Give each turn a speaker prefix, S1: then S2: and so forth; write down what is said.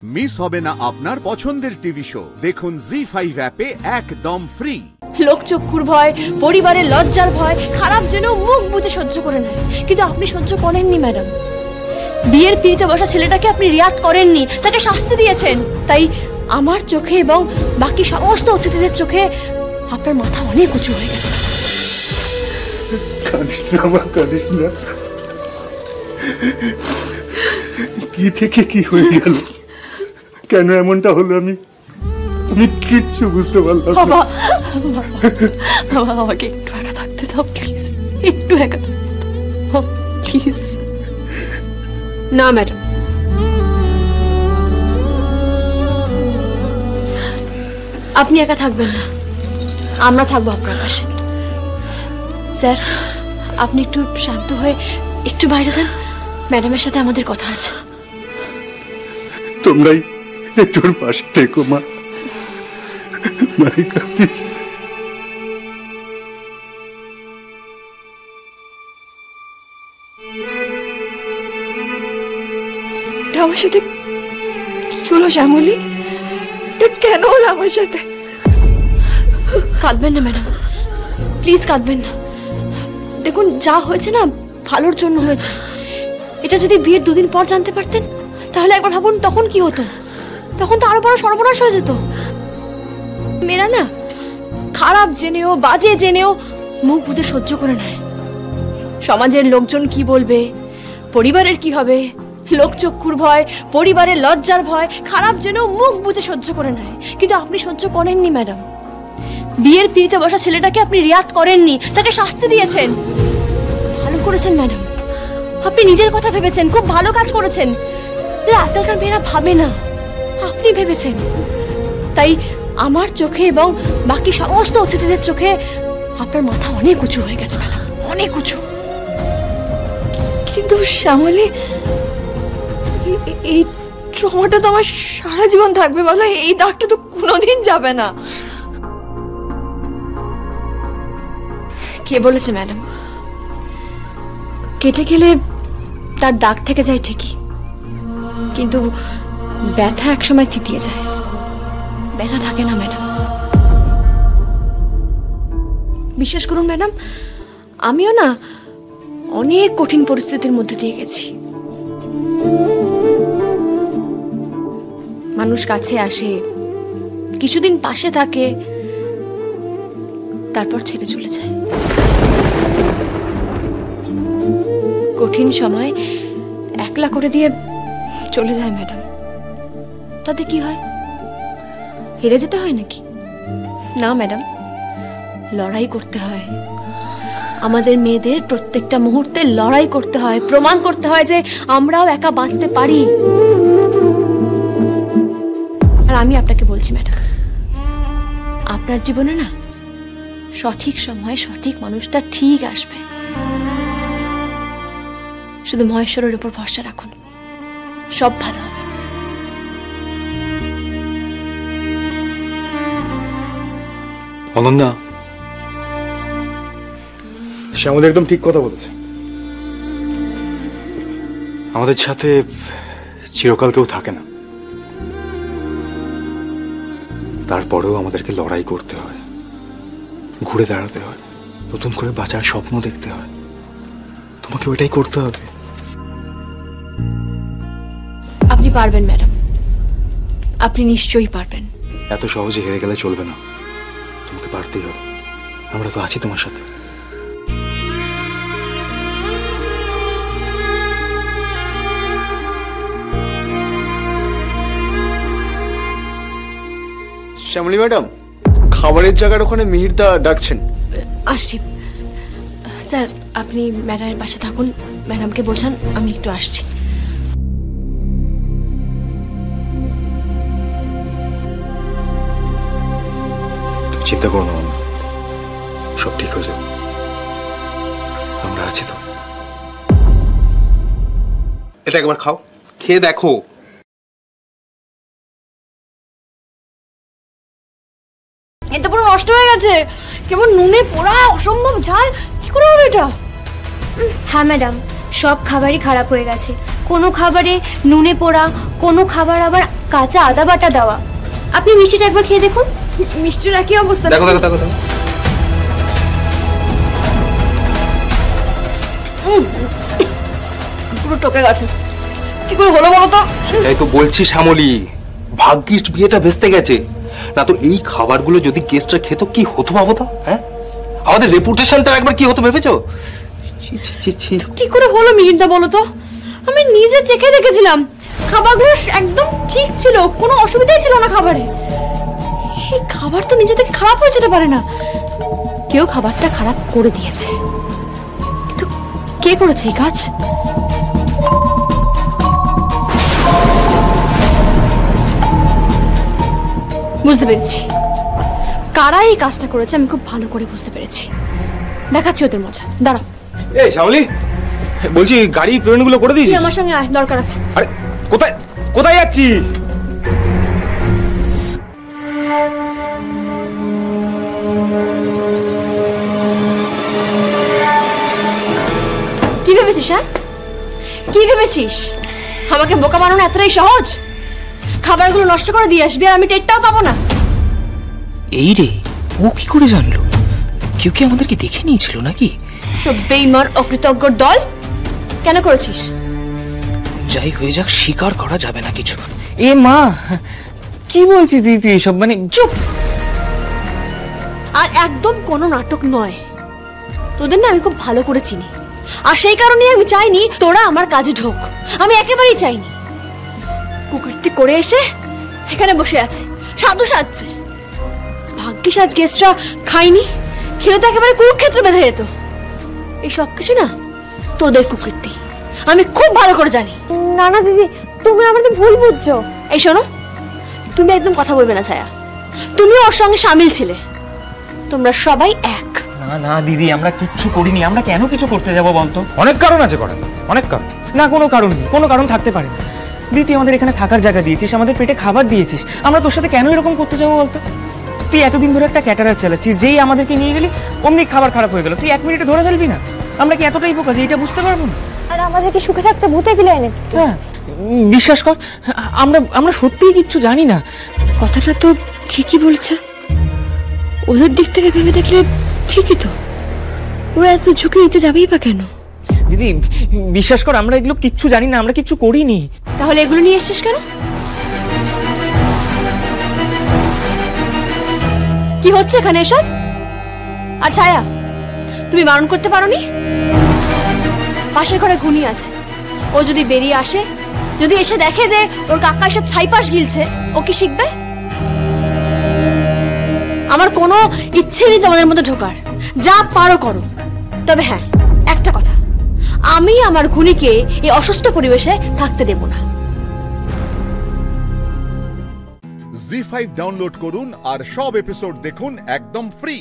S1: Miss হবে না আপনার পছন্দের টিভি শো। দেখুন জি5 অ্যাপে একদম ফ্রি।
S2: লোকচক্ষুর ভয়, পরিবারের লজ্জার ভয়, খারাপ জেনেও মুখ বুজে সহ্য করে নেয়, কিন্তু আপনি সহ্য করেননি ম্যাডাম। বিয়ের পিড়িতে বসা ছেলেটাকে আপনি রিয়াত করেননি, তাকে শাস্তি দিয়েছেন। তাই আমার চোখে এবং বাকি সমস্ত অতিথিদের চোখে আপনার মাথা অনেক উঁচু হয়ে গেছে।
S3: কাঁদিস না মা, কাঁদিস না। কি থেকে কি হয়ে গেল, কেন এমনটা হলো, আমি কিচ্ছু বুঝতে পারলাম না।
S2: বাবা, বাবা আমাকে একটু একা থাকতে দাও প্লিজ, একটু একা থাকতে দাও প্লিজ। না ম্যাডাম, আপনি একা থাকবেন না, আমরা থাকবো আপনার পাশে। স্যার, আপনি একটু শান্ত হয়ে একটু বাইরে যান, ম্যাডামের সাথে আমাদের কথা আছে।
S3: তোমরাই একটু ওর পাশে থেকো মা।
S4: আমার সাথে কি হলো শ্যামলী? কেন হলো আমার সাথে?
S2: কাঁদবেন না ম্যাডাম, প্লিজ কাঁদবেন না। দেখুন, যা হয়েছে না ভালোর জন্য হয়েছে। এটা যদি বিয়ের 2 দিন পর জানতে পারতেন তাহলে একবার ভাবুন তখন কি হতো। তখন তো আরো বড় সর্বনাশ হয়ে যেত। মেয়েরা না খারাপ জেনেও বাজে জেনেও মুখ বুজে সহ্য করে নেয়। সমাজের লোকজন কি বলবে, পরিবারের কি হবে, লোকচক্ষুর ভয়, পরিবারের লজ্জার ভয়, খারাপ জেনেও মুখ বুজে সহ্য করে নেয়, কিন্তু আপনি সহ্য করেননি ম্যাডাম। বিয়ের পিড়িতে বসা ছেলেটাকে আপনি রিয়াত করেননি, তাকে শাস্তি দিয়েছেন। ভালো করেছেন ম্যাডাম, আপনি নিজের কথা ভেবেছেন, খুব ভালো কাজ করেছেন। আজকালকার মেয়েরা ভাবে না, আপনি ভেবেছেন। তাই আমার চোখে এবং বাকি সমস্ত অতিথিদের চোখে আপনার মাথা অনেক উঁচু হয়ে গেছে ম্যাডাম, অনেক উঁচু।
S4: কিন্তু শ্যামলী, এই ট্রমাটা তো আমার সারা জীবন থাকবে, বলো? এই দাগটা তো কোনোদিন যাবে না।
S2: কে বলেছে ম্যাডাম? কেটে গেলে তার দাগ থেকে যায় ঠিকই, কিন্তু ব্যথা একসময় থিতিয়ে যায়, ব্যথা থাকে না ম্যাডাম। বিশ্বাস করুন ম্যাডাম, আমিও না অনেক কঠিন পরিস্থিতির মধ্যে দিয়ে গেছি। মানুষ কাছে আসে, কিছুদিন পাশে থাকে, তারপর ছেড়ে চলে যায়। কঠিন সময় একলা করে দিয়ে চলে যায় ম্যাডাম। তাতে কি হয়? হেরে যেতে হয় নাকি? না ম্যাডাম, লড়াই করতে হয়। আমাদের মেয়েদের প্রত্যেকটা মুহূর্তে লড়াই করতে হয়, প্রমাণ করতে হয় যে আমরাও একা বাঁচতে পারি। আর আমি আপনাকে বলছি ম্যাডাম, আপনার জীবনে না সঠিক সময় সঠিক মানুষটা ঠিক আসবে। শুধু মহেশ্বরের উপর ভরসা রাখুন, সব ভালো হবে।
S3: অনন্যা, শ্যামলী একদম ঠিক কথা বলেছে। আমাদের সাথে চিরকাল কেউ থাকে না, তারপরেও আমাদেরকে লড়াই করতে হয়, ঘুরে দাঁড়াতে হয়, নতুন করে বাঁচার স্বপ্ন দেখতে হয়। তোমাকে ওইটাই করতে হবে।
S2: আপনি পারবেন ম্যাডাম, আপনি নিশ্চয়ই পারবেন।
S3: এত সহজে হেরে গেলে চলবে না, তোমাকে পারতেই হবে। আমরা তো আছি তোমার সাথে।
S5: শ্যামলী ম্যাডাম, খাবারের জায়গার ওখানে মিহিরদা ডাকছেন।
S2: আসছি স্যার, আপনি ম্যাডামের পাশে থাকুন, ম্যাডামকে বোঝান, আমি একটু আসছি।
S3: চিন্তা করো না, সব ঠিক হয়ে যাবে, আমরা আছি তো।
S5: এটা একবার খাও, খেয়ে দেখো।
S2: এটা পুরো নষ্ট হয়ে গেছে, কেমন নুনে পোড়া, অসম্ভব ঝাল, কি করে হবে এটা?
S6: হ্যাঁ ম্যাডাম, সব খাবারই খারাপ হয়ে গেছে। কোনো খাবারে নুনে পোড়া, কোনো খাবার আবার কাঁচা আদা বাটা দেওয়া। আপনি মিষ্টিটা একবার খেয়ে দেখুন।
S2: মিষ্টির একই অবস্থা।
S3: দেখো দেখো দেখো দেখো।
S2: পুরো টকে গেছে। কি করে হলো বলো তো?
S3: সেটাই তো বলছি শ্যামলী, ভাগ্যিস বিয়েটা ভেস্তে গেছে, না তো এই খাবারগুলো যদি গেস্টরা খেত কি হতো ভাবো তো। হ্যাঁ, আমাদের রেপুটেশনটা একবার কি হতো ভেবেছো? ছি ছি ছি ছি।
S2: কি করে হলো মিহিরদা বলো তো? আমি নিজে চেখে দেখেছিলাম, খাবারগুলো একদম ঠিক ছিল, কোনো অসুবিধাই ছিল না খাবারে। এই খাবার তো নিজে থেকে খারাপ হয়ে যেতে পারে না, কেউ খাবারটা খারাপ করে দিয়েছে। কিন্তু কে করেছে এই কাজ? বুঝতে পেরেছি কারা এই কাজটা করেছে, আমি খুব ভালো করে বুঝতে পেরেছি। দেখাচ্ছি ওদের মজা, দাঁড়াও।
S3: এই শ্যামলী, বলছি গাড়ি পেমেন্টগুলো করে দিয়েছিস?
S2: তুই আমার সঙ্গে আয়, দরকার আছে।
S3: আরে কোথায় কোথায় যাচ্ছিস?
S2: কি ভেবেছিস? হ্যাঁ, কি ভেবেছিস? আমাকে বোকা বানানো এতটাই সহজ? খাবারগুলো নষ্ট করে দিয়ে আসবি আর আমি টেরটাও পাবো না?
S7: এই রে, ও কি করে জানলো? কেউ কি আমাদেরকে দেখে নিয়েছিল নাকি?
S2: সব বেঈমান অকৃতজ্ঞর দল। কেন করেছিস?
S7: যাই হয়ে যাক, স্বীকার করা যাবে না কিছু। এ মা, কি বলছিস দিদি তুই এসব? মানে
S2: চুপ! আর একদম কোনো নাটক নয়। তোদের না আমি খুব ভালো করে চিনি, আর সেই কারণে আমি চাইনি তোরা আমার কাজে ঢোক। আমি একেবারেই চাইনি। কুকীর্তি করে এসে এখানে বসে আছে, সাধু সাজছে। ভাগ্যিস আজ গেস্টরা খাইনি, খেলে তো একেবারে কুরুক্ষেত্র বেঁধে যেত। এই সব কিছু না তোদের কুকীর্তি, আমি খুব ভালো করে জানি।
S4: না না দিদি, তুমি আমাদের ভুল বুঝছো।
S2: এই শোনো, তুমি একদম কথা বলবে না ছায়া। তুমি ওর সঙ্গে সামিল ছিলে, তোমরা সবাই এক।
S7: না না দিদি, আমরা কিচ্ছু করিনি। আমরা কেন কিছু করতে যাব বলতো? অনেক কারণ আছে করার, অনেক কারণ। না, কোনো কারণ নেই, কোনো কারণ থাকতে পারে না। দিদি, তুই আমাদের এখানে থাকার জায়গা দিয়েছিস, আমাদের পেটে খাবার দিয়েছিস, আমরা তোর সাথে কেন এরকম করতে যাবো বলতো? তুই এতদিন ধরে একটা ক্যাটারার চালাচ্ছিস, যেই আমাদেরকে নিয়ে গেলি অমনি খাবার খারাপ হয়ে গেল। তুই 1 মিনিটে ধরে ফেলবি না? আমরা কি এতটাই বোকা যে এটা বুঝতে পারবো না?
S4: আর আমাদেরকে সুখে থাকতে ভূতে গিলে এনে।
S7: হ্যাঁ, বিশ্বাস কর, আমরা সত্যিই কিচ্ছু জানি না।
S2: কথাটা তো ঠিকই বলছে। ওদের দিক থেকে ভেবে দেখলে ঠিকই তো। ওরা এত ঝুঁকি নিতে যাবেই বা কেন?
S7: দিদি, বিশ্বাস কর, আমরা এগুলো কিচ্ছু জানি না, আমরা কিচ্ছু করিনি।
S2: তাহলে এগুলো নিয়ে এসছিস কেন? কি হচ্ছে এখানে এসব? আর ছায়া, তুমি বারণ করতে পারোনি? পাশের ঘরে ঘুনি আছে, ও যদি বেরিয়ে আসে, যদি এসে দেখে যে ওর কাকা সব ছাইপাশ গিলছে, ও কি শিখবে? আমার কোনো ইচ্ছে নেই তোমাদের মধ্যে ঢোকার, যা পারো করো। তবে হ্যাঁ, একটা কথা, আমি আমার ঘুনিকে এই অসুস্থ পরিবেশে থাকতে দেব না।
S1: জি5 ডাউনলোড করুন আর সব এপিসোড দেখুন একদম ফ্রি।